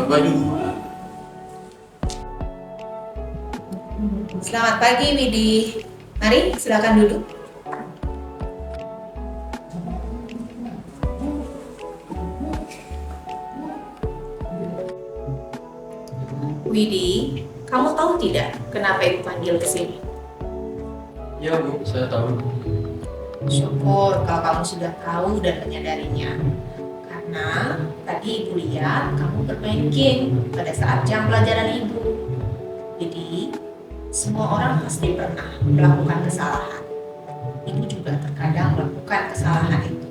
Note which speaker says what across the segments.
Speaker 1: Selamat pagi.
Speaker 2: Selamat pagi, Widi. Mari, silakan duduk. Widi, kamu tahu tidak kenapa Ibu panggil ke sini?
Speaker 1: Ya Bu, saya tahu.
Speaker 2: Syukur kalau kamu sudah tahu dan menyadarinya. Karena tadi Ibu lihat kamu bermain game pada saat jam pelajaran Ibu. Jadi, semua orang pasti pernah melakukan kesalahan. Ibu juga terkadang melakukan kesalahan itu.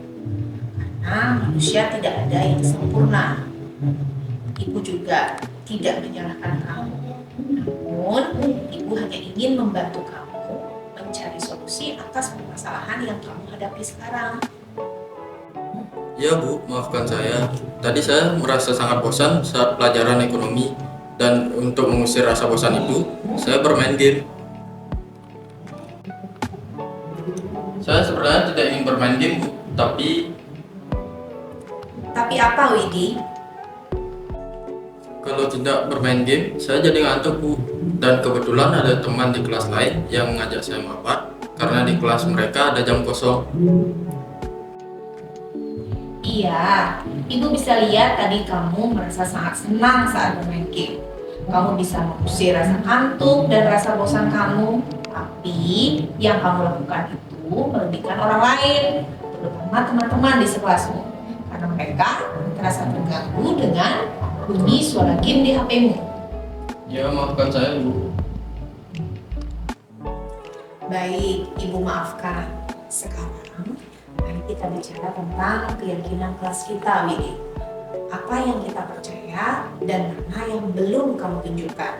Speaker 2: Karena manusia tidak ada yang sempurna. Ibu juga tidak menyalahkan kamu. Namun, Ibu hanya ingin membantu kamu mencari solusi atas permasalahan yang kamu hadapi sekarang.
Speaker 1: Ya Bu, maafkan saya. Tadi saya merasa sangat bosan saat pelajaran ekonomi, dan untuk mengusir rasa bosan itu, saya bermain game. Saya sebenarnya tidak ingin bermain game Bu, tapi
Speaker 2: Tapi apa, Widi?
Speaker 1: kalau tidak bermain game, saya jadi ngantuk Bu. Dan kebetulan ada teman di kelas lain yang mengajak saya mapat, karena di kelas mereka ada jam kosong.
Speaker 2: Iya, Ibu bisa lihat tadi kamu merasa sangat senang saat bermain game. Kamu bisa mengusir rasa kantuk dan rasa bosan kamu. Tapi yang kamu lakukan itu merugikan orang lain, terutama teman-teman di sekelasmu. Karena mereka terasa terganggu dengan bunyi suara game di HP-mu.
Speaker 1: Ya maafkan saya Bu.
Speaker 2: Baik, Ibu maafkan. Sekarang, mari kita bicara tentang keyakinan kelas kita, Widi. Apa yang kita percaya dan mana yang belum kamu tunjukkan.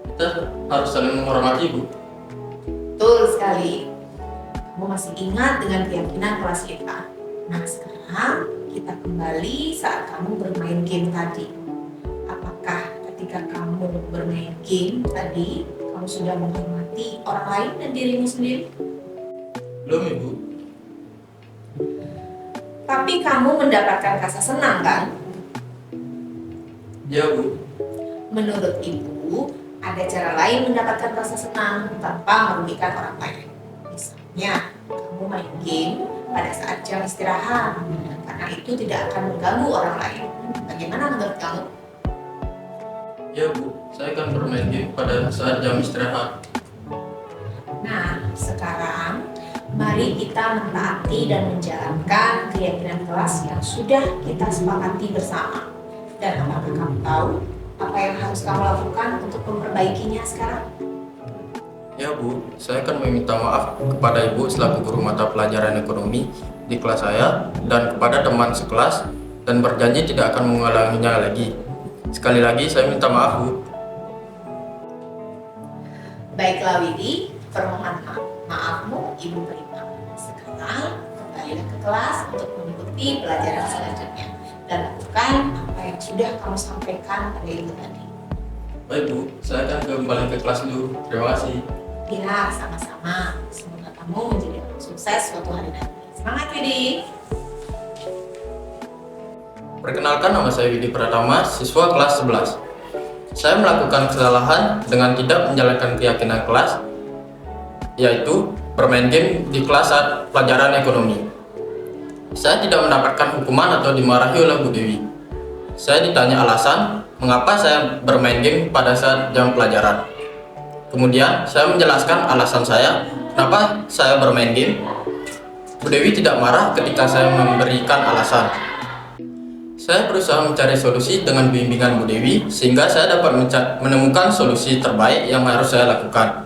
Speaker 1: Kita harus saling menghormati Bu.
Speaker 2: Betul sekali. Kamu masih ingat dengan keyakinan kelas kita. Nah, sekarang kita kembali saat kamu bermain game tadi. Apakah ketika kamu bermain game tadi, kamu sudah menghormati orang lain dan dirimu sendiri?
Speaker 1: Belum Ibu.
Speaker 2: Tapi kamu mendapatkan rasa senang, kan?
Speaker 1: Ya Bu.
Speaker 2: Menurut Ibu, ada cara lain mendapatkan rasa senang tanpa merugikan orang lain. Misalnya, kamu main game pada saat jam istirahat, karena itu tidak akan mengganggu orang lain. Bagaimana menurut kamu?
Speaker 1: Ya Bu, saya akan bermain game pada saat jam istirahat.
Speaker 2: Nah, sekarang mari kita mentaati dan menjalankan keyakinan kelas yang sudah kita sepakati bersama. Dan apakah kamu tahu apa yang harus kamu lakukan untuk memperbaikinya sekarang?
Speaker 1: Ya Bu, saya akan meminta maaf kepada Ibu selaku guru mata pelajaran ekonomi di kelas saya dan kepada teman sekelas, dan berjanji tidak akan mengulanginya lagi. Sekali lagi saya minta maaf Bu.
Speaker 2: Baiklah Widi, permohonan maafmu Ibu terima. Sekarang kembalilah ke kelas untuk mengikuti pelajaran selanjutnya dan lakukan apa yang sudah kamu sampaikan pada Ibu tadi.
Speaker 1: Baik Bu, saya akan kembali ke kelas dulu. Terima kasih.
Speaker 2: Ya, sama-sama. Semoga kamu menjadi orang sukses suatu hari nanti. Semangat Widi!
Speaker 1: Perkenalkan, nama saya Widi Pratama, siswa kelas 11. Saya melakukan kesalahan dengan tidak menjalankan keyakinan kelas, yaitu bermain game di kelas saat pelajaran ekonomi. Saya tidak mendapatkan hukuman atau dimarahi oleh Bu Dewi. Saya ditanya alasan mengapa saya bermain game pada saat jam pelajaran. Kemudian saya menjelaskan alasan saya kenapa saya bermain game. Bu Dewi tidak marah ketika saya memberikan alasan. Saya berusaha mencari solusi dengan bimbingan Bu Dewi sehingga saya dapat menemukan solusi terbaik yang harus saya lakukan.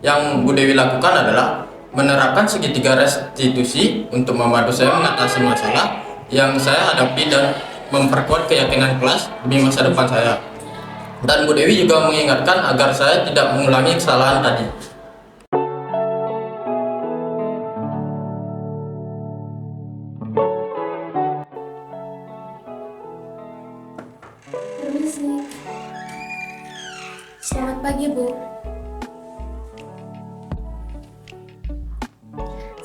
Speaker 1: Yang Bu Dewi lakukan adalah menerapkan segitiga restitusi untuk membantu saya mengatasi masalah yang saya hadapi dan memperkuat keyakinan kelas demi masa depan saya. Dan Bu Dewi juga mengingatkan agar saya tidak mengulangi kesalahan tadi.
Speaker 3: Permisi. Selamat pagi, Bu.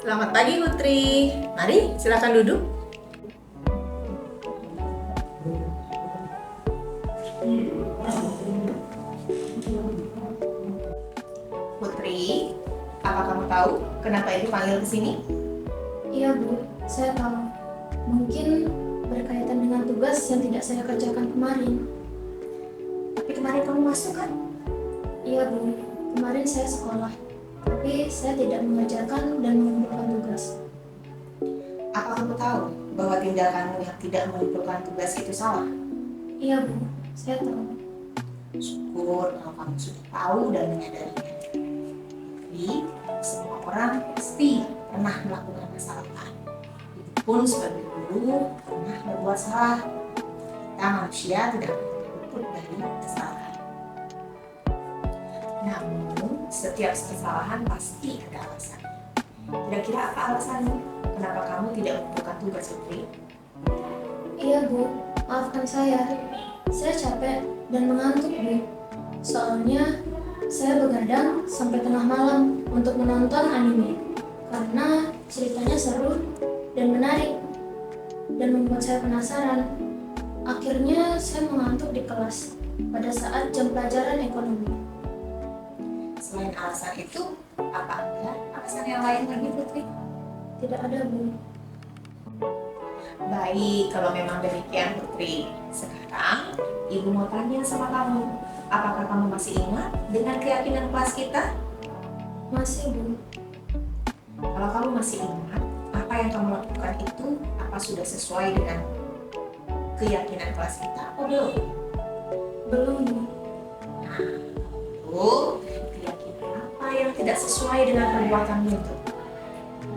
Speaker 2: Selamat pagi Putri. Mari silakan duduk. Putri, apa kamu tahu kenapa Ibu panggil ke sini?
Speaker 3: Iya Bu, saya tahu. Mungkin berkaitan dengan tugas yang tidak saya kerjakan kemarin.
Speaker 2: Tapi kemarin kamu masuk kan?
Speaker 3: Iya Bu, kemarin saya sekolah, tapi saya tidak mengerjakan dan mengumpulkan tugas.
Speaker 2: Apa kamu tahu bahwa tindakanmu yang tidak mengumpulkan tugas itu salah?
Speaker 3: Iya Bu, saya tahu.
Speaker 2: Syukur kalau kamu sudah tahu dan menyadarinya. Tapi semua orang pasti pernah melakukan kesalahan. Itu pun sebagai guru pernah berbuat salah. Kita manusia tidak luput dari kesalahan. Namun setiap kesalahan pasti ada alasannya. Kira-kira apa alasannya? Kenapa kamu tidak mengumpulkan tugas, Putri?
Speaker 3: Iya Bu, maafkan saya. Saya capek dan mengantuk Bu. Soalnya saya begadang sampai tengah malam untuk menonton anime. Karena ceritanya seru dan menarik dan membuat saya penasaran. Akhirnya saya mengantuk di kelas pada saat jam pelajaran ekonomi.
Speaker 2: Selain alasan itu, apa ada alasan yang lain lagi, Putri?
Speaker 3: Tidak ada Bu.
Speaker 2: Baik, kalau memang demikian, Putri. Sekarang, Ibu mau tanya sama kamu. Apakah kamu masih ingat dengan keyakinan kelas kita?
Speaker 3: Masih Bu.
Speaker 2: Kalau kamu masih ingat, apa yang kamu lakukan itu, apa sudah sesuai dengan keyakinan kelas kita atau belum?
Speaker 3: Belum Bu.
Speaker 2: Nah, itu keyakinan apa yang tidak sesuai dengan perbuatanmu itu?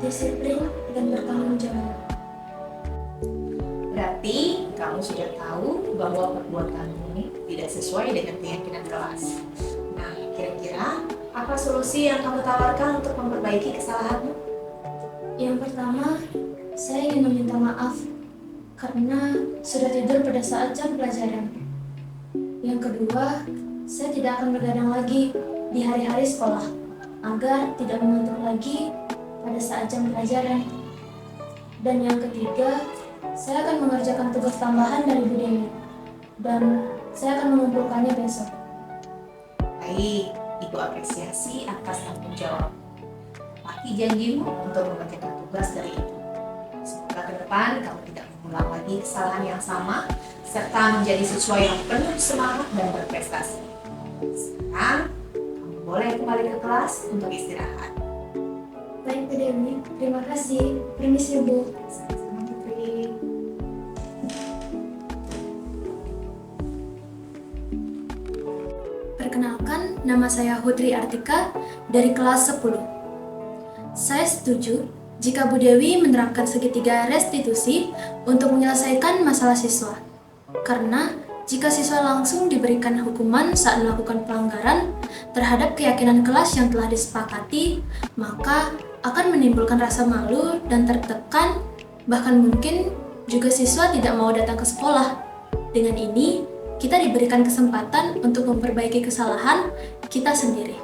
Speaker 3: Disiplin dan bertanggung jawab.
Speaker 2: Berarti kamu sudah tahu bahwa perbuatanmu ini tidak sesuai dengan keyakinan kelas. Nah, kira-kira apa solusi yang kamu tawarkan untuk memperbaiki kesalahanmu?
Speaker 3: Yang pertama, saya ingin meminta maaf karena sudah tidur pada saat jam pelajaran. Yang kedua, saya tidak akan begadang lagi di hari-hari sekolah agar tidak mengantuk lagi pada saat jam pelajaran. Dan yang ketiga, saya akan mengerjakan tugas tambahan dari Bu Dewi dan saya akan mengumpulkannya besok.
Speaker 2: Baik, Ibu apresiasi atas tanggung jawab. Pasti janjimu untuk mengerjakan tugas dari Ibu. Semoga ke depan kamu tidak mengulang lagi kesalahan yang sama serta menjadi siswa yang penuh semangat dan berprestasi. Sekarang, kamu boleh kembali ke kelas untuk istirahat.
Speaker 3: Baik Bu Dewi, terima kasih. Permisi Bu.
Speaker 2: Sama-sama, Putri.
Speaker 3: Perkenalkan, nama saya Hutri Artika dari kelas 10. Saya setuju jika Bu Dewi menerapkan segitiga restitusi untuk menyelesaikan masalah siswa. Karena jika siswa langsung diberikan hukuman saat melakukan pelanggaran terhadap keyakinan kelas yang telah disepakati, maka akan menimbulkan rasa malu dan tertekan, bahkan mungkin juga siswa tidak mau datang ke sekolah. Dengan ini, kita diberikan kesempatan untuk memperbaiki kesalahan kita sendiri.